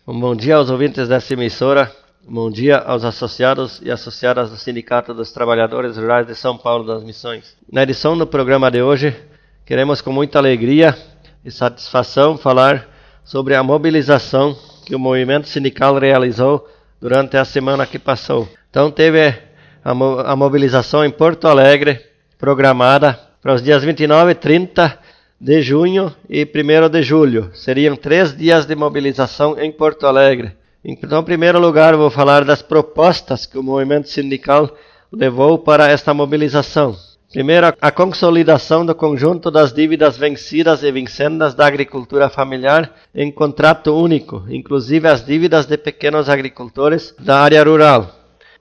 Bom dia aos ouvintes dessa emissora, bom dia aos associados e associadas do Sindicato dos Trabalhadores Rurais de São Paulo das Missões. Na edição do programa de hoje, queremos com muita alegria e satisfação falar sobre a mobilização que o movimento sindical realizou durante a semana que passou. Então teve a mobilização em Porto Alegre, programada para os dias 29 e 30 de junho e 1º de julho. Seriam 3 dias de mobilização em Porto Alegre. Então, em primeiro lugar, vou falar das propostas que o movimento sindical levou para esta mobilização. Primeiro, a consolidação do conjunto das dívidas vencidas e vincendas da agricultura familiar em contrato único, inclusive as dívidas de pequenos agricultores da área rural.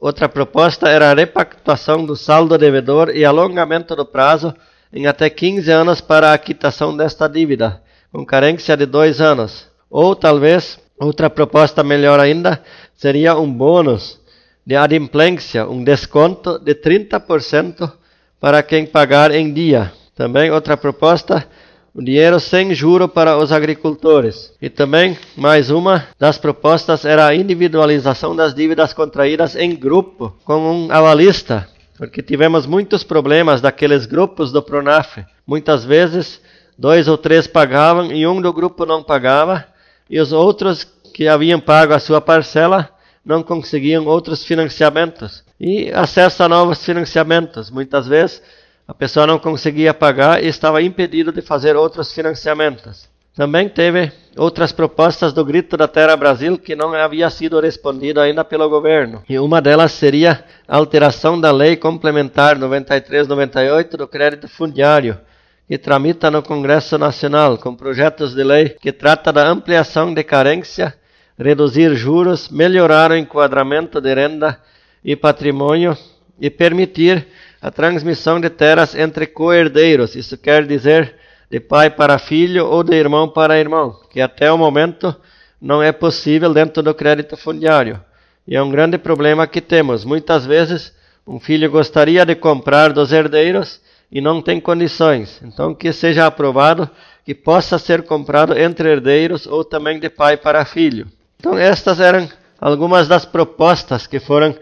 Outra proposta era a repactuação do saldo devedor e alongamento do prazo em até 15 anos para a quitação desta dívida, com carência de 2 anos. Ou talvez, outra proposta melhor ainda, seria um bônus de adimplência, um desconto de 30% para quem pagar em dia. Também outra proposta, o dinheiro sem juro para os agricultores. E também, mais uma das propostas era a individualização das dívidas contraídas em grupo, com um avalista, porque tivemos muitos problemas daqueles grupos do Pronaf. Muitas vezes, 2 ou 3 pagavam e um do grupo não pagava, e os outros que haviam pago a sua parcela não conseguiam outros financiamentos. E acesso a novos financiamentos. Muitas vezes, a pessoa não conseguia pagar e estava impedido de fazer outros financiamentos. Também teve outras propostas do Grito da Terra Brasil que não havia sido respondido ainda pelo governo. E uma delas seria a alteração da Lei Complementar 93/98 do crédito fundiário, que tramita no Congresso Nacional, com projetos de lei que trata da ampliação de carência, reduzir juros, melhorar o enquadramento de renda e patrimônio e permitir a transmissão de terras entre coherdeiros. Isso quer dizer de pai para filho ou de irmão para irmão, que até o momento não é possível dentro do crédito fundiário. E é um grande problema que temos. Muitas vezes um filho gostaria de comprar dos herdeiros e não tem condições. Então que seja aprovado que possa ser comprado entre herdeiros ou também de pai para filho. Então estas eram algumas das propostas que foram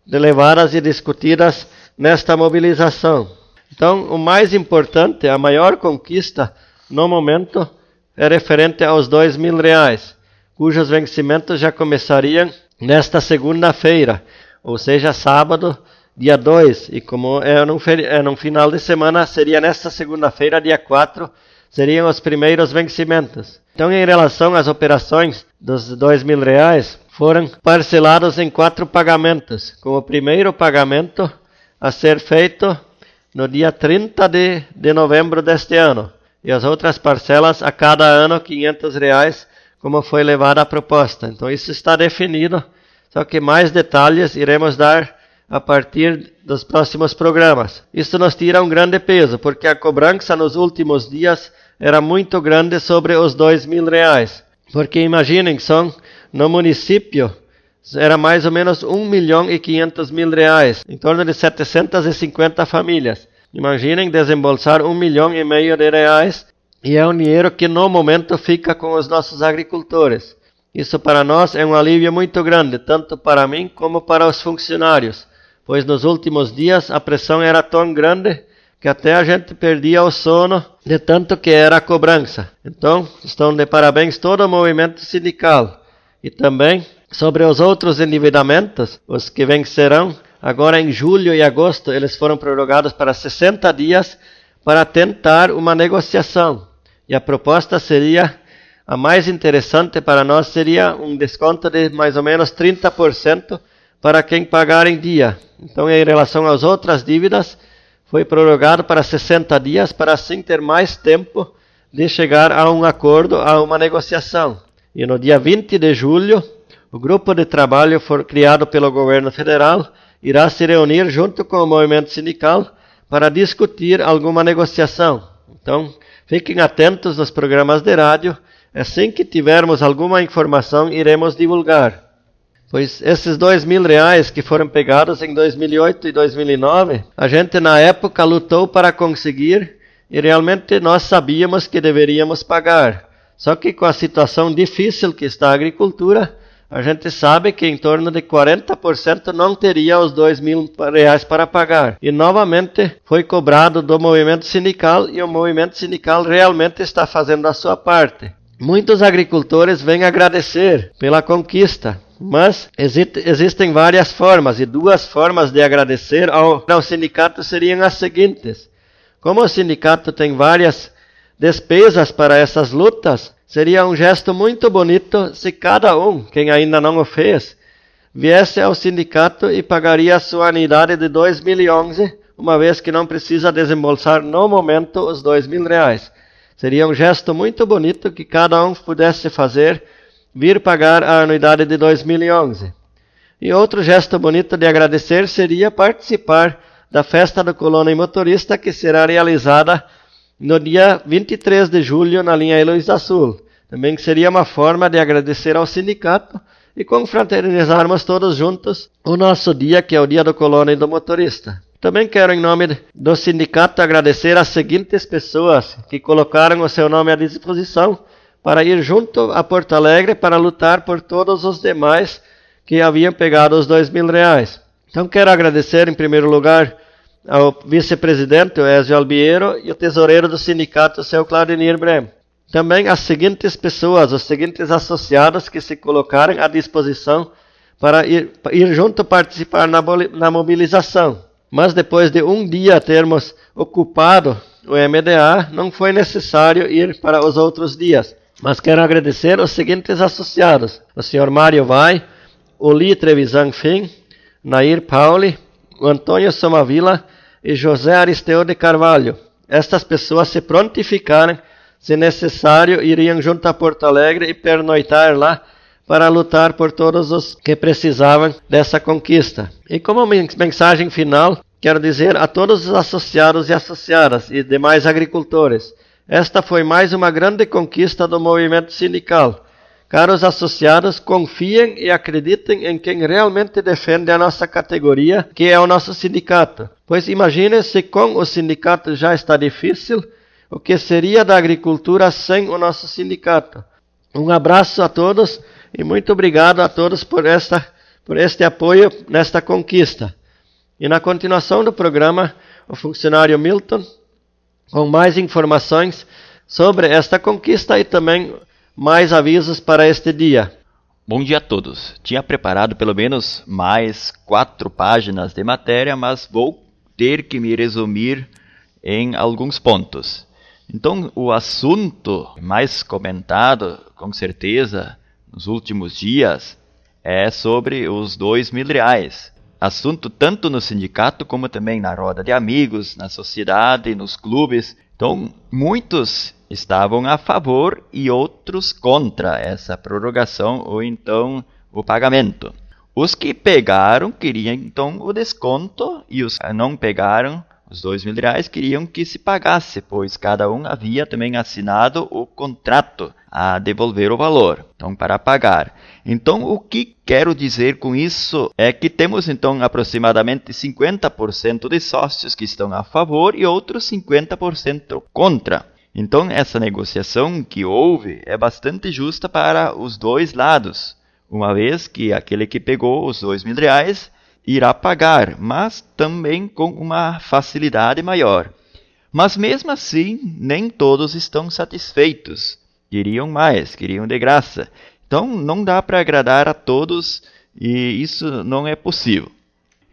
levadas e discutidas nesta mobilização. Então, o mais importante, a maior conquista no momento é referente aos R$2.000, cujos vencimentos já começariam nesta segunda-feira, ou seja, sábado, dia 2, e como é no final de semana, seria nesta segunda-feira, dia 4, seriam os primeiros vencimentos. Então, em relação às operações dos R$2.000, foram parcelados em 4 pagamentos, com o primeiro pagamento a ser feito no dia 30 de novembro deste ano, e as outras parcelas a cada ano R$500, como foi levada a proposta. Então isso está definido, só que mais detalhes iremos dar a partir dos próximos programas. Isso nos tira um grande peso, porque a cobrança nos últimos dias era muito grande sobre os R$2.000, porque imaginem, no município era mais ou menos R$1.500.000, em torno de 750 famílias. Imaginem desembolsar R$1,5 milhão de reais, e é um dinheiro que no momento fica com os nossos agricultores. Isso para nós é um alívio muito grande, tanto para mim como para os funcionários, pois nos últimos dias a pressão era tão grande que até a gente perdia o sono de tanto que era a cobrança. Então, estão de parabéns todo o movimento sindical. E também sobre os outros endividamentos, os que vencerão agora em julho e agosto, eles foram prorrogados para 60 dias para tentar uma negociação. E a proposta seria, a mais interessante para nós, seria um desconto de mais ou menos 30% para quem pagar em dia. Então, em relação às outras dívidas, foi prorrogado para 60 dias, para assim ter mais tempo de chegar a um acordo, a uma negociação. E no dia 20 de julho, o grupo de trabalho criado pelo governo federal irá se reunir junto com o movimento sindical para discutir alguma negociação. Então, fiquem atentos nos programas de rádio. Assim que tivermos alguma informação, iremos divulgar. Pois esses R$2.000 que foram pegados em 2008 e 2009, a gente na época lutou para conseguir e realmente nós sabíamos que deveríamos pagar. Só que com a situação difícil que está a agricultura, a gente sabe que em torno de 40% não teria os R$2.000 para pagar. E novamente foi cobrado do movimento sindical e o movimento sindical realmente está fazendo a sua parte. Muitos agricultores vêm agradecer pela conquista, mas existem várias formas, e duas formas de agradecer ao sindicato seriam as seguintes. Como o sindicato tem várias despesas para essas lutas, seria um gesto muito bonito se cada quem ainda não o fez, viesse ao sindicato e pagaria a sua anuidade de 2011, uma vez que não precisa desembolsar no momento os R$2.000. Seria um gesto muito bonito que cada pudesse fazer, vir pagar a anuidade de 2011. E outro gesto bonito de agradecer seria participar da festa do colono e motorista, que será realizada no dia 23 de julho na linha Heloísa Sul. Também seria uma forma de agradecer ao sindicato e confraternizarmos todos juntos o nosso dia, que é o dia do colono e do motorista. Também quero, em nome do sindicato, agradecer as seguintes pessoas que colocaram o seu nome à disposição para ir junto a Porto Alegre para lutar por todos os demais que haviam pegado os R$2.000. Então quero agradecer, em primeiro lugar, ao vice-presidente, o Ezio Albiero, e o tesoureiro do sindicato, o seu Claudinir Brem. Também as seguintes pessoas, os seguintes associados que se colocaram à disposição para ir junto participar na mobilização. Mas depois de um dia termos ocupado o MDA, não foi necessário ir para os outros dias. Mas quero agradecer os seguintes associados: o senhor Mário Vai, o Li Trevisan Fim, Nair Pauli, o Antônio Somavila e José Aristeu de Carvalho. Estas pessoas se prontificaram, se necessário, iriam junto a Porto Alegre e pernoitar lá para lutar por todos os que precisavam dessa conquista. E como mensagem final, quero dizer a todos os associados e associadas e demais agricultores: esta foi mais uma grande conquista do movimento sindical. Caros associados, confiem e acreditem em quem realmente defende a nossa categoria, que é o nosso sindicato. Pois imagine se com o sindicato já está difícil, o que seria da agricultura sem o nosso sindicato. Um abraço a todos e muito obrigado a todos por este apoio nesta conquista. E na continuação do programa, o funcionário Milton, com mais informações sobre esta conquista e também mais avisos para este dia. Bom dia a todos. Tinha preparado pelo menos mais 4 páginas de matéria, mas vou ter que me resumir em alguns pontos. Então, o assunto mais comentado, com certeza, nos últimos dias, é sobre os R$2.000. Assunto tanto no sindicato como também na roda de amigos, na sociedade, nos clubes. Então, muitos estavam a favor e outros contra essa prorrogação ou então o pagamento. Os que pegaram queriam então o desconto e os que não pegaram os R$2.000 queriam que se pagasse, pois cada havia também assinado o contrato a devolver o valor, então para pagar. Então o que quero dizer com isso é que temos então aproximadamente 50% de sócios que estão a favor e outros 50% contra. Então essa negociação que houve é bastante justa para os dois lados, uma vez que aquele que pegou os R$2.000 irá pagar, mas também com uma facilidade maior. Mas mesmo assim, nem todos estão satisfeitos. Queriam mais, queriam de graça. Então não dá para agradar a todos e isso não é possível.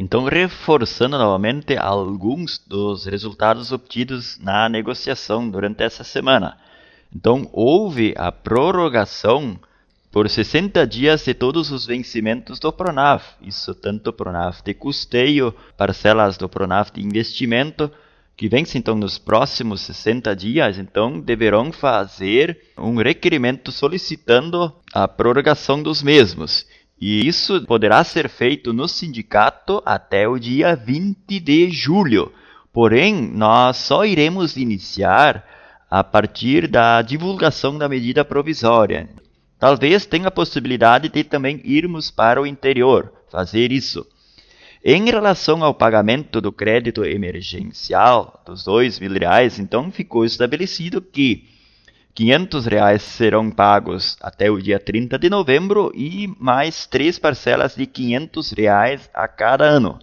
Então, reforçando novamente alguns dos resultados obtidos na negociação durante essa semana. Então, houve a prorrogação por 60 dias de todos os vencimentos do Pronaf. Isso tanto o Pronaf de custeio, parcelas do Pronaf de investimento, que vence então nos próximos 60 dias, então deverão fazer um requerimento solicitando a prorrogação dos mesmos. E isso poderá ser feito no sindicato até o dia 20 de julho. Porém, nós só iremos iniciar a partir da divulgação da medida provisória. Talvez tenha a possibilidade de também irmos para o interior, fazer isso. Em relação ao pagamento do crédito emergencial dos R$2.000, então ficou estabelecido que R$500 serão pagos até o dia 30 de novembro e mais 3 parcelas de R$500 a cada ano.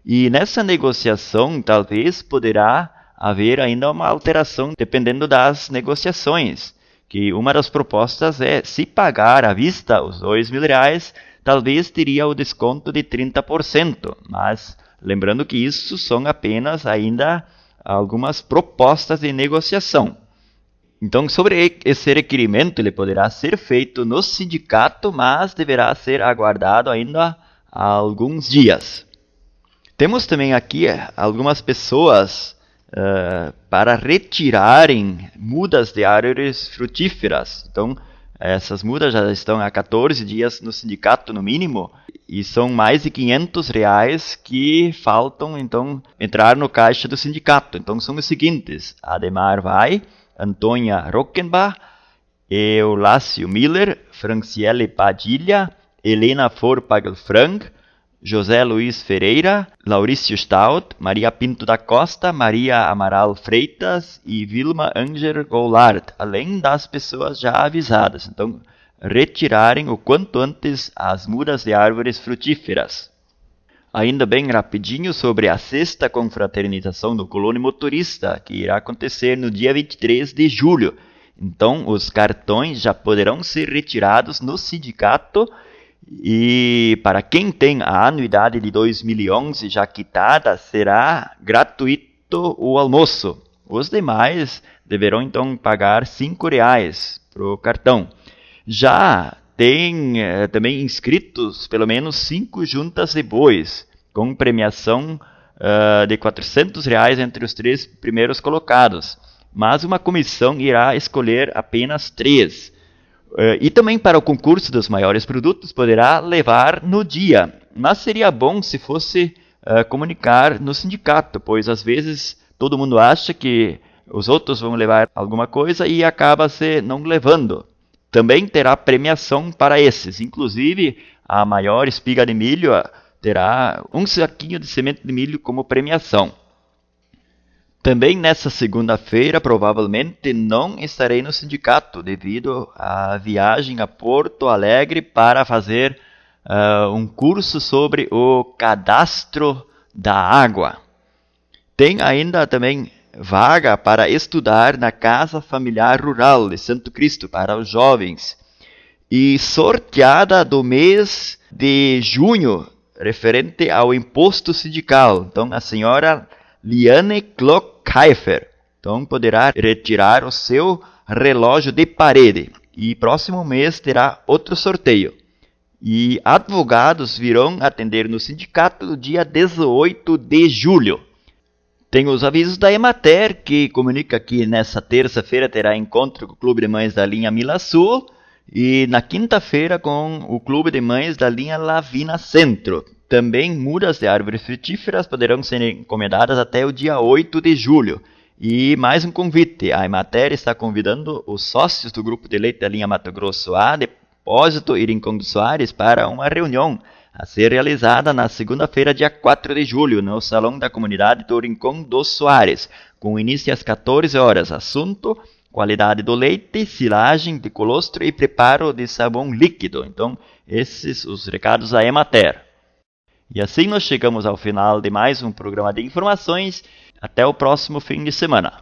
E nessa negociação talvez poderá haver ainda uma alteração dependendo das negociações, que uma das propostas é, se pagar à vista os R$2.000, talvez teria o desconto de 30%, mas lembrando que isso são apenas ainda algumas propostas de negociação. Então, sobre esse requerimento, ele poderá ser feito no sindicato, mas deverá ser aguardado ainda há alguns dias. Temos também aqui algumas pessoas para retirarem mudas de árvores frutíferas. Então, essas mudas já estão há 14 dias no sindicato, no mínimo, e são mais de R$500 que faltam, então, entrar no caixa do sindicato. Então, são os seguintes: Ademar Vai, Antônia Rockenbach, Eulácio Miller, Franciele Padilha, Helena Forpagel-Frank, José Luiz Ferreira, Laurício Stout, Maria Pinto da Costa, Maria Amaral Freitas e Vilma Anger Goulart, além das pessoas já avisadas. Então, retirarem o quanto antes as mudas de árvores frutíferas. Ainda bem rapidinho sobre a sexta confraternização do Colônia Motorista, que irá acontecer no dia 23 de julho. Então, os cartões já poderão ser retirados no sindicato. E para quem tem a anuidade de 2011 já quitada, será gratuito o almoço. Os demais deverão então pagar R$5 para o cartão. Já tem também inscritos pelo menos 5 juntas de bois, com premiação de R$400 entre os 3 primeiros colocados. Mas uma comissão irá escolher apenas 3. E também para o concurso dos maiores produtos poderá levar no dia, mas seria bom se fosse comunicar no sindicato, pois às vezes todo mundo acha que os outros vão levar alguma coisa e acaba se não levando. Também terá premiação para esses, inclusive a maior espiga de milho terá um saquinho de semente de milho como premiação. Também nessa segunda-feira, provavelmente não estarei no sindicato, devido à viagem a Porto Alegre para fazer um curso sobre o cadastro da água. Tem ainda também vaga para estudar na Casa Familiar Rural de Santo Cristo para os jovens. E sorteada do mês de junho, referente ao imposto sindical. Então, a senhora Liane Klockheifer, então poderá retirar o seu relógio de parede. E próximo mês terá outro sorteio. E advogados virão atender no sindicato no dia 18 de julho. Tem os avisos da Emater, que comunica que nessa terça-feira terá encontro com o Clube de Mães da linha Mila Sul e na quinta-feira com o Clube de Mães da linha Lavina Centro. Também mudas de árvores frutíferas poderão ser encomendadas até o dia 8 de julho. E mais um convite, a Emater está convidando os sócios do Grupo de Leite da linha Mato Grosso a Depósito e Rincão dos Soares para uma reunião a ser realizada na segunda-feira, dia 4 de julho, no Salão da Comunidade do Rincão dos Soares, com início às 14 horas. Assunto: qualidade do leite, silagem de colostro e preparo de sabão líquido. Então, esses os recados da Emater. E assim nós chegamos ao final de mais um programa de informações. Até o próximo fim de semana.